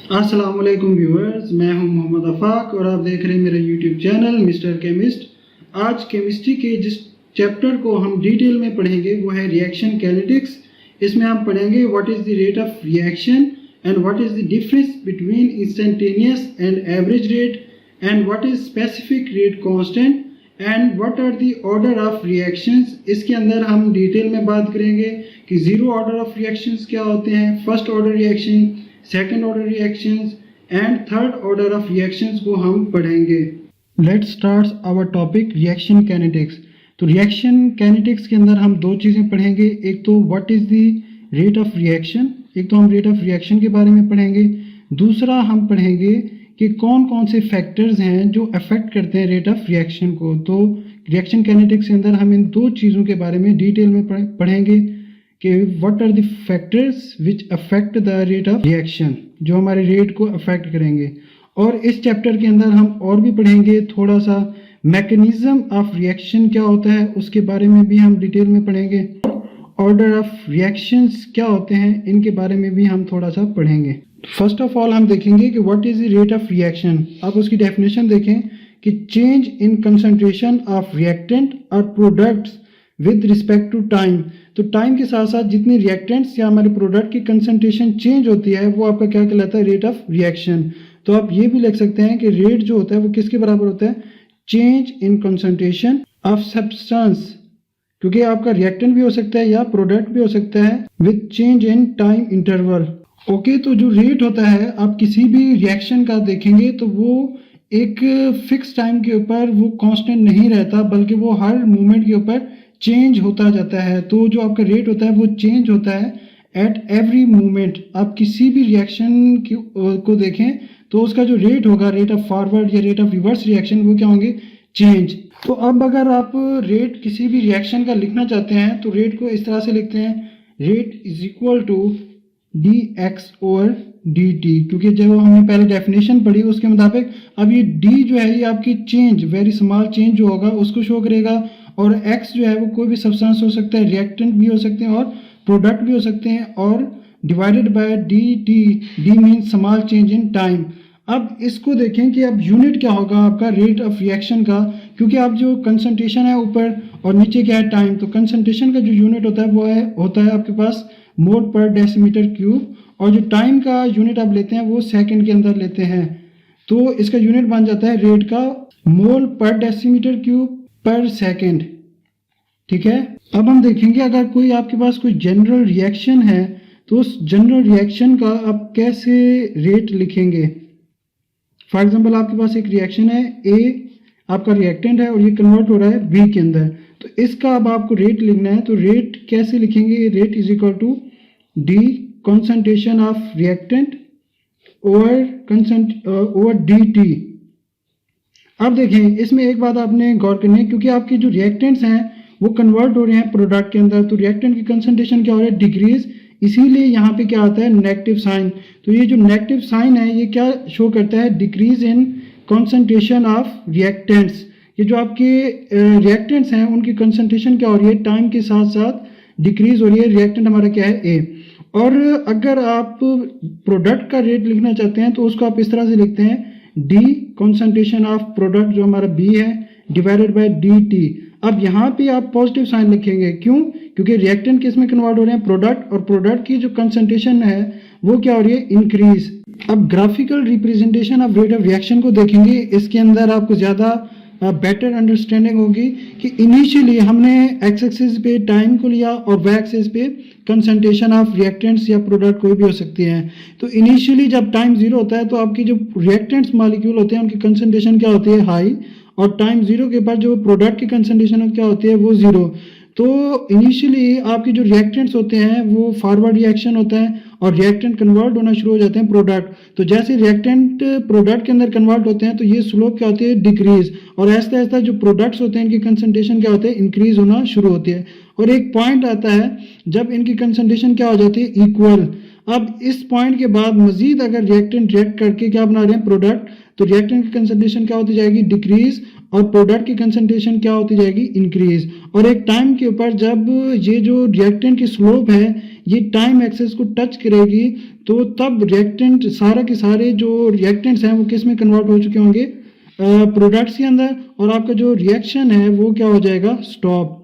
अस्सलाम वालेकुम व्यूअर्स, मैं हूं मोहम्मद अफाक और आप देख रहे हैं मेरा यूट्यूब चैनल मिस्टर केमिस्ट। आज केमिस्ट्री के जिस चैप्टर को हम डिटेल में पढ़ेंगे वो है रिएक्शन कैनेटिक्स। इसमें हम पढ़ेंगे what is the rate of reaction and what is the difference between instantaneous and average rate and what is specific rate constant and what are the order of reactions. इसके अंदर हम detail में बात करेंगे कि ज़ीरो ऑर्डर ऑफ रिएक्शंस क्या होते हैं, first order reaction, second order reactions and third order of reactions को हम पढ़ेंगे। Let's start our topic reaction kinetics. तो रिएक्शन कैनेटिक्स के अंदर हम दो चीज़ें पढ़ेंगे, एक तो what is the rate of reaction, एक तो हम रेट ऑफ रिएक्शन के बारे में पढ़ेंगे, दूसरा हम पढ़ेंगे कि कौन कौन से फैक्टर्स हैं जो अफेक्ट करते हैं रेट ऑफ रिएक्शन को। तो रिएक्शन कैनेटिक्स के अंदर हम इन दो चीज़ों के बारे में डिटेल में पढ़ेंगे कि what are the factors which affect the rate of reaction, जो हमारे रेट को अफेक्ट करेंगे। और इस चैप्टर के अंदर हम और भी पढ़ेंगे थोड़ा सा मैकेनिज्म ऑफ रिएक्शन क्या होता है, उसके बारे में भी हम डिटेल में पढ़ेंगे। ऑर्डर ऑफ रिएक्शंस क्या होते हैं, इनके बारे में भी हम थोड़ा सा पढ़ेंगे। फर्स्ट ऑफ ऑल हम देखेंगे कि what is the rate of reaction. आप उसकी डेफिनेशन देखें कि change in concentration of reactant और products with respect to time. तो टाइम के साथ साथ जितने रिएक्टेंट्स या हमारे प्रोडक्ट की कंसंट्रेशन चेंज होती है वो आपका क्या कहलाता है, रेट ऑफ रिएक्शन। तो आप ये भी लिख सकते हैं कि रेट जो होता है वो किसके बराबर होता है, change in concentration of substance, क्योंकि आपका रिएक्टेंट भी हो सकता है या प्रोडक्ट भी हो सकता है, with change in time interval. Okay, तो जो रेट होता है आप किसी भी रिएक्शन का देखेंगे तो वो एक फिक्स टाइम के ऊपर वो कांस्टेंट नहीं रहता, बल्कि वो हर मोमेंट के ऊपर चेंज होता जाता है। तो जो आपका रेट होता है वो चेंज होता है एट एवरी मोमेंट। आप किसी भी रिएक्शन को देखें तो उसका जो रेट होगा, रेट ऑफ फॉरवर्ड या रेट ऑफ रिवर्स रिएक्शन, वो क्या होंगे, चेंज। तो अब अगर आप रेट किसी भी रिएक्शन का लिखना चाहते हैं तो रेट को इस तरह से लिखते हैं, rate is equal to d x over d t, क्योंकि जब हमने पहले डेफिनेशन पढ़ी उसके मुताबिक अब ये डी जो है ये आपकी चेंज, वेरी स्मॉल चेंज जो होगा उसको शो करेगा, और x जो है वो कोई भी सब्सटेंस हो सकता है, रिएक्टेंट भी हो सकते हैं और प्रोडक्ट भी हो सकते हैं, और divided by D T, D mean small change in time. अब इसको देखें कि अब यूनिट क्या होगा आपका रेट ऑफ रिएक्शन का, क्योंकि आप जो कंसंट्रेशन है ऊपर और नीचे क्या है, टाइम। तो कंसंट्रेशन का जो यूनिट होता है वो होता है आपके पास मोल पर डेसीमीटर क्यूब, और जो टाइम का यूनिट आप लेते हैं वो सेकंड के अंदर लेते हैं। तो इसका यूनिट बन जाता है रेट का मोल पर डेसीमीटर क्यूब पर सेकंड। ठीक है, अब हम देखेंगे अगर कोई आपके पास कोई जनरल रिएक्शन है तो उस जनरल रिएक्शन का आप कैसे रेट लिखेंगे। फॉर एग्जांपल आपके पास एक रिएक्शन है, ए आपका रिएक्टेंट है और ये कन्वर्ट हो रहा है बी के अंदर, तो इसका अब आपको रेट लिखना है। तो रेट कैसे लिखेंगे, rate is equal to d concentration of reactant over d t. अब देखें इसमें एक बात आपने गौर करनी है, क्योंकि आपके जो रिएक्टेंट्स हैं वो कन्वर्ट हो रहे हैं प्रोडक्ट के अंदर, तो रिएक्टेंट की कंसंट्रेशन क्या हो रहा है, डिक्रीज, इसीलिए यहाँ पे क्या आता है, नेगेटिव साइन। तो ये जो नेगेटिव साइन है ये क्या शो करता है, decrease in concentration of reactants. ये जो आपके रिएक्टेंट्स हैं उनकी कंसंट्रेशन क्या हो रही है, टाइम के साथ साथ डिक्रीज हो रही है। रिएक्टेंट हमारा क्या है, ए। और अगर आप प्रोडक्ट का रेट लिखना चाहते हैं तो उसको आप इस तरह से लिखते हैं, डी कंसंट्रेशन ऑफ प्रोडक्ट जो हमारा बी है डिवाइडेड बाय डी टी। अब यहाँ पे आप पॉजिटिव साइन लिखेंगे, क्यों, क्योंकि रिएक्टेंट किस में कन्वर्ट हो रहे हैं, प्रोडक्ट, और प्रोडक्ट की जो कंसंट्रेशन है वो क्या हो रही है, इंक्रीज। अब graphical representation of rate of reaction को देखेंगे, इसके अंदर आपको ज़्यादा बेटर अंडरस्टैंडिंग होगी कि इनिशियली हमने एक्स एक्सिस पे टाइम को लिया और वाई एक्सिस पे कंसंट्रेशन ऑफ रिएक्टेंट्स या प्रोडक्ट कोई भी हो सकती हैं। तो इनिशियली जब टाइम जीरो होता है तो आपकी जो रिएक्टेंट्स मॉलिक्यूल होते हैं उनकी कंसंट्रेशन क्या होती है, हाई, और टाइम जीरो के बाद जो प्रोडक्ट की कंसंट्रेशन क्या होती है वो जीरो। तो इनिशियली आपके जो रिएक्टेंट्स होते हैं वो फॉरवर्ड रिएक्शन होता है और रिएक्टेंट कन्वर्ट होना शुरू हो जाते हैं प्रोडक्ट। तो जैसे रिएक्टेंट प्रोडक्ट के अंदर कन्वर्ट होते हैं तो ये स्लोप क्या होती है, डिक्रीज, और ऐसा ऐसा जो प्रोडक्ट्स होते हैं इनकी कंसंट्रेशन क्या होती है, इंक्रीज होना शुरू होती है। और एक पॉइंट आता है जब इनकी कंसंट्रेशन क्या हो जाती है, इक्वल। अब इस पॉइंट के बाद मजीद अगर रिएक्टेंट रिएक्ट करके क्या बना रहे हैं, प्रोडक्ट, तो रिएक्टेंट की कंसंट्रेशन क्या होती जाएगी, डिक्रीज, और प्रोडक्ट की कंसंट्रेशन क्या होती जाएगी, इंक्रीज। और एक टाइम के ऊपर जब ये जो रिएक्टेंट की स्लोप है ये टाइम एक्सेस को टच करेगी तो तब रिएक्टेंट सारे के सारे जो रिएक्टेंट्स हैं वो किस में कन्वर्ट हो चुके होंगे, प्रोडक्ट्स के अंदर, और आपका जो रिएक्शन है वो क्या हो जाएगा, स्टॉप।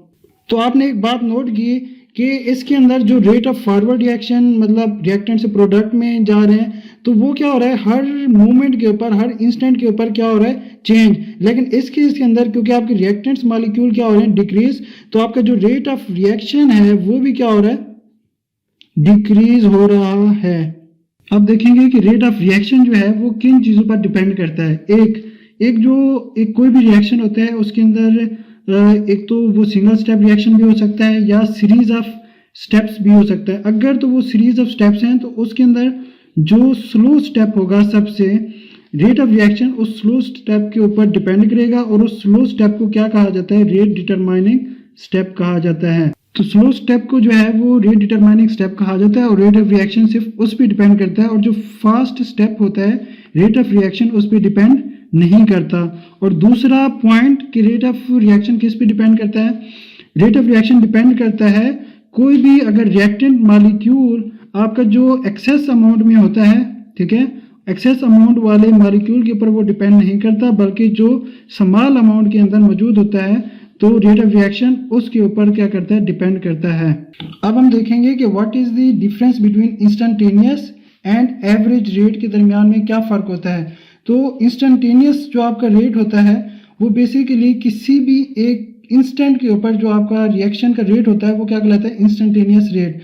तो आपने एक बात नोट की कि इसके अंदर जो रेट ऑफ फॉरवर्ड रिएक्शन मतलब रिएक्टेंट से प्रोडक्ट में जा रहे हैं, तो वो क्या हो रहा है, हर मोमेंट के ऊपर, हर इंस्टेंट के ऊपर क्या हो रहा है, चेंज। लेकिन इस केस के अंदर क्योंकि आपके रिएक्टेंट्स मॉलिक्यूल क्या हो रहे हैं, डिक्रीज, तो आपका जो रेट ऑफ रिएक्शन है वो भी क्या हो रहा है, डिक्रीज हो रहा है। अब देखेंगे कि रेट ऑफ रिएक्शन जो है वो किन चीज़ों पर डिपेंड करता है। एक कोई भी रिएक्शन होता है उसके अंदर एक तो वो सिंगल स्टेप रिएक्शन भी हो सकता है या सीरीज ऑफ स्टेप्स भी हो सकता है। अगर तो वो सीरीज ऑफ स्टेप्स हैं तो उसके अंदर जो स्लो स्टेप होगा सबसे, रेट ऑफ रिएक्शन उस स्लो स्टेप के ऊपर डिपेंड करेगा, और उस स्लो स्टेप को क्या कहा जाता है, रेट डिटरमाइनिंग स्टेप कहा जाता है। तो स्लो स्टेप को जो है वो रेट डिटरमाइनिंग स्टेप कहा जाता है, और रेट ऑफ रिएक्शन सिर्फ उस पर डिपेंड करता है, और जो फास्ट स्टेप होता है रेट ऑफ रिएक्शन उस पर डिपेंड नहीं करता। और दूसरा पॉइंट कि रेट ऑफ रिएक्शन किस पे डिपेंड करता है, रेट ऑफ रिएक्शन डिपेंड करता है कोई भी अगर रिएक्टेंट मॉलिक्यूल आपका जो एक्सेस अमाउंट में होता है, ठीक है, एक्सेस अमाउंट वाले मॉलिक्यूल के ऊपर वो डिपेंड नहीं करता, बल्कि जो स्मॉल अमाउंट के अंदर मौजूद होता है तो रेट ऑफ रिएक्शन उसके ऊपर क्या करता है, डिपेंड करता है। अब हम देखेंगे कि what is the difference between instantaneous and average rate के दरमियान में क्या फ़र्क होता है। तो इंस्टेंटेनियस जो आपका रेट होता है वो बेसिकली किसी भी एक इंस्टेंट के ऊपर जो आपका रिएक्शन का रेट होता है वो क्या कहलाता है, instantaneous rate.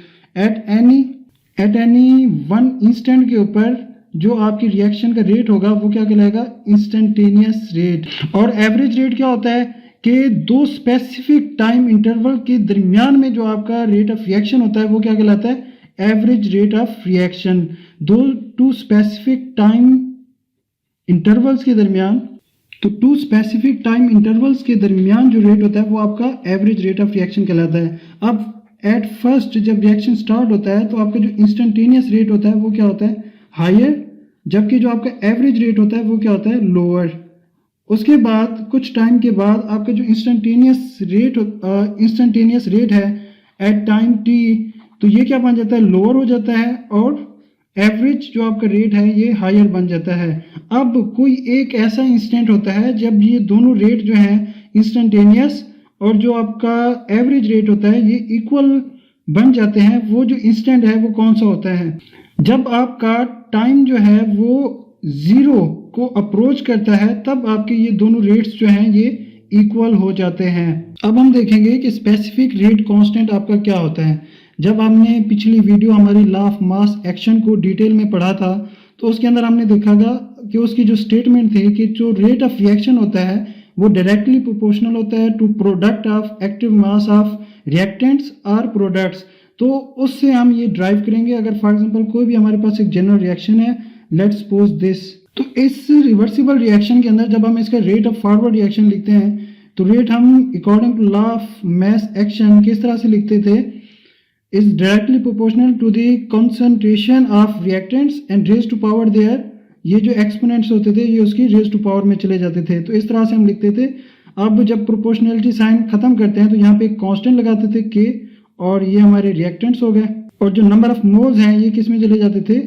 At any one instant के ऊपर जो आपकी रिएक्शन का रेट होगा वो क्या कहलाएगा, इंस्टेंटेनियस रेट। और एवरेज रेट क्या होता है कि दो स्पेसिफिक टाइम इंटरवल के दरमियान में जो आपका रेट ऑफ रिएक्शन होता है वो क्या कहलाता है, average rate of reaction. Two specific time intervals के दरमियान, तो टू स्पेसिफिक टाइम इंटरवल्स के दरमियान जो रेट होता है वो आपका एवरेज रेट ऑफ रिएक्शन कहलाता है। अब एट फर्स्ट जब रिएक्शन स्टार्ट होता है तो आपका जो इंस्टेंटेनियस रेट होता है वो क्या होता है, हायर, जबकि जो आपका एवरेज रेट होता है वो क्या होता है, लोअर। उसके बाद कुछ टाइम के बाद आपका जो इंस्टेंटेनियस रेट है एट टाइम टी, तो ये क्या बन जाता है, लोअर हो जाता है, और एवरेज जो आपका रेट है ये हायर बन जाता है। अब कोई एक ऐसा इंस्टेंट होता है जब ये दोनों रेट जो है इंस्टेंटेनियस और जो आपका एवरेज रेट होता है ये इक्वल बन जाते हैं। वो जो इंस्टेंट है वो कौन सा होता है, जब आपका टाइम जो है वो जीरो को अप्रोच करता है तब आपके ये दोनों रेट्स जो हैं ये इक्वल हो जाते हैं। अब हम देखेंगे कि स्पेसिफिक रेट कांस्टेंट आपका क्या होता है। जब हमने पिछली वीडियो हमारी लॉ ऑफ मास एक्शन को डिटेल में पढ़ा था तो उसके अंदर हमने देखा था कि उसकी जो स्टेटमेंट थी कि जो रेट ऑफ रिएक्शन होता है वो डायरेक्टली प्रोपोर्शनल होता है to product of active mass of reactants और प्रोडक्ट्स। तो उससे हम ये ड्राइव करेंगे, अगर फॉर एग्जांपल कोई भी हमारे पास एक जनरल रिएक्शन है, लेट्स सपोज दिस, तो इस रिवर्सिबल रिएक्शन के अंदर जब हम इसका रेट ऑफ फॉरवर्ड रिएक्शन लिखते हैं तो रेट हम according to law of mass action किस तरह से लिखते थे, is directly proportional to the concentration of reactants and raised to power their, ये जो एक्सपोनेंट्स होते थे ये उसकी रेज टू पावर में चले जाते थे। तो इस तरह से हम लिखते थे। अब जब प्रोपोर्शनलिटी साइन खत्म करते हैं तो यहाँ पे एक कांस्टेंट लगाते थे के, और ये हमारे रिएक्टेंट्स हो गए, और जो नंबर ऑफ मोल्स हैं ये किस में चले जाते थे,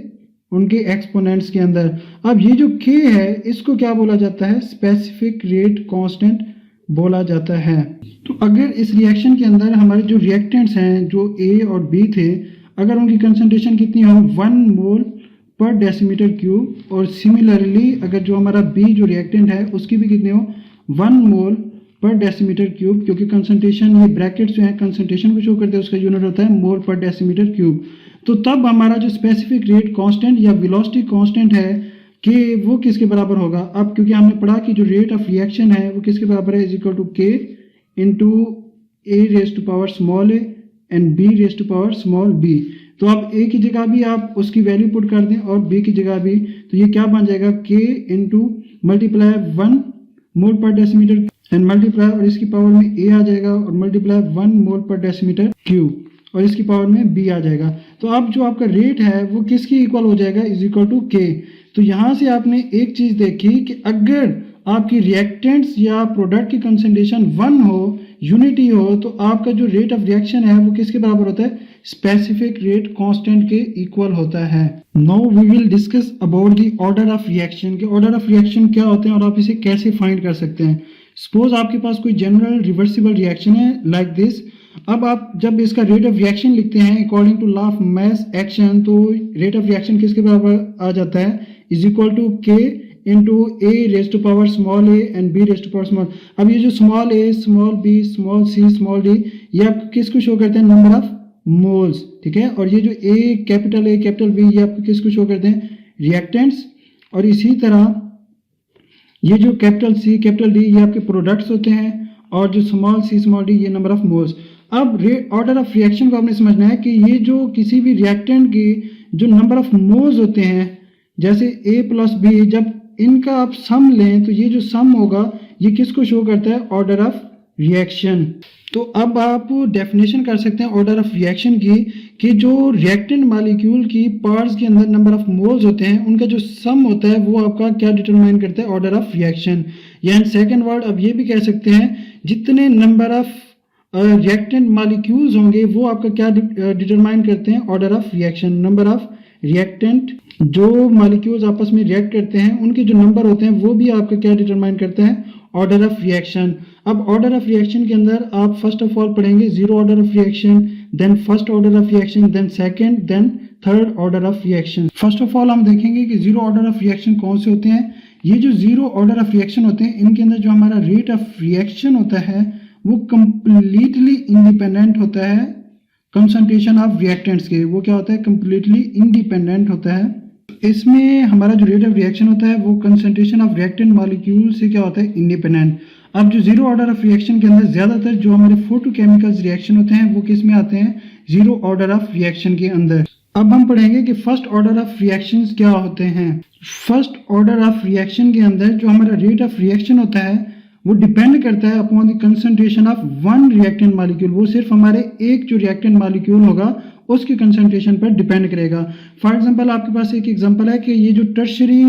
उनके एक्सपोनेंट्स के अंदर। अब ये जो के है इसको क्या बोला जाता है, स्पेसिफिक रेट कांस्टेंट बोला जाता है। तो अगर इस रिएक्शन के अंदर हमारे जो रिएक्टेंट्स हैं जो ए और बी थे, अगर उनकी कंसंट्रेशन कितनी हो, 1 मोल पर डेसीमीटर क्यूब, और सिमिलरली अगर जो हमारा बी जो रिएक्टेंट है उसकी भी कितनी हो, 1 मोल पर डेसीमीटर क्यूब, क्योंकि कंसंट्रेशन ये ब्रैकेट्स जो है कंसंट्रेशन को शो करते हैं, उसका यूनिट होता है मोल पर डेसीमीटर क्यूब। तो तब हमारा जो स्पेसिफिक रेट कांस्टेंट या वेलोसिटी कांस्टेंट है कि वो किसके बराबर होगा। अब क्योंकि हमने पढ़ा कि जो रेट ऑफ रिएक्शन है वो किसके बराबर है, is equal to k into A raise to power small a and B raise to power small b. तो अब ए की जगह भी आप उसकी वैल्यू पुट कर दें और बी की जगह भी, तो ये क्या बन जाएगा, के इंटू मल्टीप्लाई 1 मोल पर डेसीमीटर एंड मल्टीप्लाई, और इसकी पावर में ए आ जाएगा, और मल्टीप्लाई 1 मोल पर डेसीमीटर क्यूब, और इसकी पावर में बी आ जाएगा। तो अब जो आपका रेट है वो किसकी इक्वल हो जाएगा, इज इक्वल टू के। तो यहाँ से आपने एक चीज़ देखी कि अगर आपकी रिएक्टेंट्स या प्रोडक्ट की कंसंट्रेशन 1 हो, यूनिटी हो, तो आपका जो रेट ऑफ रिएक्शन है वो किसके बराबर होता है, स्पेसिफिक रेट कांस्टेंट के इक्वल होता है। Now we will discuss about the order of reaction के ऑर्डर ऑफ रिएक्शन क्या होते हैं और आप इसे कैसे फाइंड कर सकते हैं। सपोज आपके पास कोई जनरल रिवर्सिबल रिएक्शन है लाइक दिस। अब आप जब इसका रेट ऑफ रिएक्शन लिखते हैं according to law of mass action, तो रेट ऑफ रिएक्शन किसके बराबर आ जाता है, is equal to k into A raise to power small a and B raise to power small. अब ये जो small a, small b, small c, small d, ये आपको किसको शो करते हैं, नंबर ऑफ मोल्स, ठीक है। और ये जो ए कैपिटल बी, ये आपको किसको शो करते हैं, रिएक्टेंट्स। और इसी तरह ये जो कैपिटल सी कैपिटल डी, ये आपके प्रोडक्ट्स होते हैं, और जो स्मॉल सी स्मॉल डी, ये नंबर ऑफ मोल्स। अब ऑर्डर ऑफ रिएक्शन को आपने समझना है कि ये जो किसी भी रिएक्टेंट की जो नंबर ऑफ मोल्स होते हैं, जैसे ए प्लस बी, जब इनका आप सम लें तो ये जो सम होगा ये किसको शो करता है, ऑर्डर ऑफ रिएक्शन। तो अब आप डेफिनेशन कर सकते हैं ऑर्डर ऑफ रिएक्शन की कि जो रिएक्टेंट मॉलिक्यूल की पार्ट्स के अंदर नंबर ऑफ मोल्स होते हैं उनका जो सम होता है वो आपका क्या डिटरमाइन करता है, ऑर्डर ऑफ रिएक्शन। यानी सेकंड वर्ड अब ये भी कह सकते हैं जितने नंबर ऑफ रिएक्टेंट मॉलिक्यूल्स होंगे वो आपका क्या डिटरमाइन करते हैं, order of reaction. Number of reactant, जो मॉलिक्यूल्स आपस में रिएक्ट करते हैं उनके जो नंबर होते हैं वो भी आपका क्या डिटरमाइन करते हैं, ऑर्डर ऑफ रिएक्शन। अब ऑर्डर ऑफ रिएक्शन के अंदर आप फर्स्ट ऑफ ऑल पढ़ेंगे zero order of reaction, then first order of reaction, then second, then third order of reaction. First of all हम देखेंगे कि जीरो ऑर्डर ऑफ रिएक्शन कौन से होते हैं। ये जो जीरो ऑर्डर ऑफ रिएक्शन होते हैं इनके अंदर जो हमारा रेट ऑफ रिएक्शन होता है वो कंप्लीटली इंडिपेंडेंट होता है कंसंट्रेशन ऑफ रिएक्टेंट्स के। वो क्या होता है, कंप्लीटली इंडिपेंडेंट होता है। इसमें हमारा जो रेट ऑफ रिएक्शन होता है वो कंसंट्रेशन ऑफ रिएक्टेंट मॉलिक्यूल से क्या होता है, इंडिपेंडेंट। अब जो जीरो ऑर्डर ऑफ रिएक्शन के अंदर ज्यादातर जो हमारे फोटोकेमिकल्स रिएक्शन होते हैं वो किस में आते हैं, जीरो ऑर्डर ऑफ रिएक्शन के अंदर। अब हम पढ़ेंगे कि फर्स्ट ऑर्डर ऑफ रिएक्शंस क्या होते हैं। फर्स्ट ऑर्डर ऑफ रिएक्शन के अंदर जो हमारा रेट ऑफ रिएक्शन होता है वो डिपेंड करता है upon the concentration of one reactant molecule. वो सिर्फ हमारे एक जो रिएक्टेंट मॉलिक्यूल होगा उसके कंसंट्रेशन पर डिपेंड करेगा। फॉर एग्जांपल आपके पास एक एग्जांपल है कि ये जो टर्शरी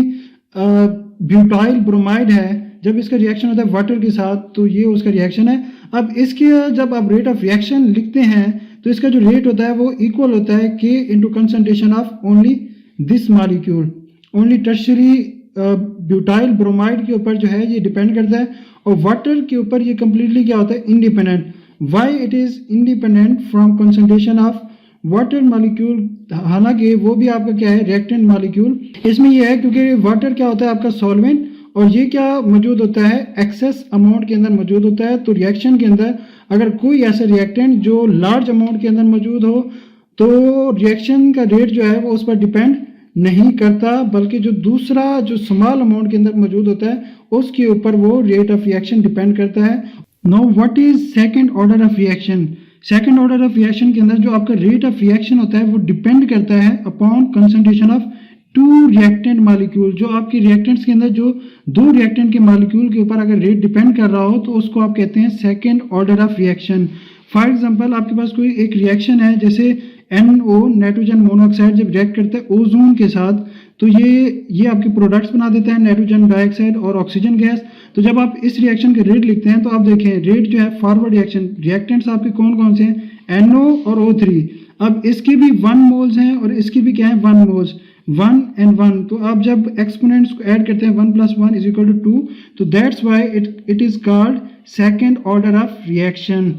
ब्यूटाइल ब्रोमाइड है, जब इसका रिएक्शन होता है वाटर के साथ तो ये उसका रिएक्शन है। अब इसके जब आप रेट ऑफ रिएक्शन लिखते हैं तो इसका जो रेट होता है वो इक्वल होता है के into concentration of only this molecule. Only tertiary butyl bromide के ऊपर जो है ये डिपेंड करता है, और वाटर के ऊपर ये कंप्लीटली क्या होता है, independent. Why it is independent from concentration of water molecule, हालांकि वो भी आपका क्या है, रिएक्टेंट मॉलिक्यूल। इसमें ये है क्योंकि वाटर क्या होता है आपका सॉल्वेंट, और ये क्या मौजूद होता है, एक्सेस अमाउंट के अंदर मौजूद होता है। तो रिएक्शन के अंदर अगर कोई ऐसा रिएक्टेंट जो लार्ज अमाउंट के अंदर मौजूद हो तो रिएक्शन का रेट जो है वो उस पर डिपेंड नहीं करता, बल्कि जो दूसरा जो स्मॉल अमाउंट के अंदर मौजूद होता है उसके ऊपर वो रेट ऑफ रिएक्शन डिपेंड करता है। Now what is second order of reaction. Second order of reaction के अंदर जो आपका रेट ऑफ रिएक्शन होता है वो डिपेंड करता है upon concentration of two reactant molecule. जो आपके रिएक्टेंट्स के अंदर जो दो रिएक्टेंट के मॉलिक्यूल के ऊपर अगर रेट डिपेंड कर रहा हो तो उसको आप कहते हैं second order of reaction. For example आपके पास कोई एक रिएक्शन है, जैसे NO नाइट्रोजन मोनोऑक्साइड जब रिएक्ट करता है ओजोन के साथ तो ये आपके प्रोडक्ट्स बना देता है, नाइट्रोजन डाइऑक्साइड और ऑक्सीजन गैस। तो जब आप इस रिएक्शन के रेट लिखते हैं तो आप देखें रेट जो है फॉरवर्ड रिएक्शन, रिएक्टेंट्स आपके कौन कौन से हैं, NO और O3। अब इसके भी 1 मोल्स हैं और इसके भी क्या है, 1 मोल्स, 1 and 1। तो आप जब एक्सपोनेंट्स को ऐड करते हैं 1 + 1 = 2, तो that's why it is called second order of reaction.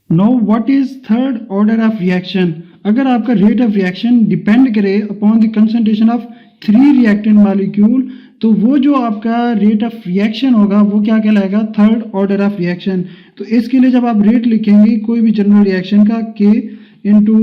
Now what is third order of reaction. अगर आपका रेट ऑफ रिएक्शन डिपेंड करे upon the concentration of 3 reactant molecule तो वो जो आपका रेट ऑफ रिएक्शन होगा वो क्या कहलाएगा, थर्ड ऑर्डर ऑफ रिएक्शन। तो इसके लिए जब आप रेट लिखेंगे कोई भी जनरल रिएक्शन का K इंटू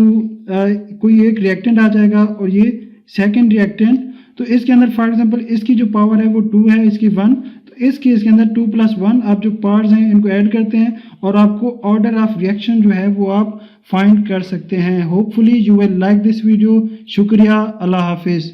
कोई एक रिएक्टेंट आ जाएगा और ये सेकेंड रिएक्टेंट, तो इसके अंदर फॉर एग्जांपल इसकी जो पावर है वो 2 है, इसकी 1, तो इस केस के अंदर 2 + 1 आप जो पार्ट्स हैं इनको ऐड करते हैं और आपको ऑर्डर ऑफ रिएक्शन जो है वो आप फाइंड कर सकते हैं। Hopefully you will like this video. शुक्रिया, अल्लाह हाफिज़।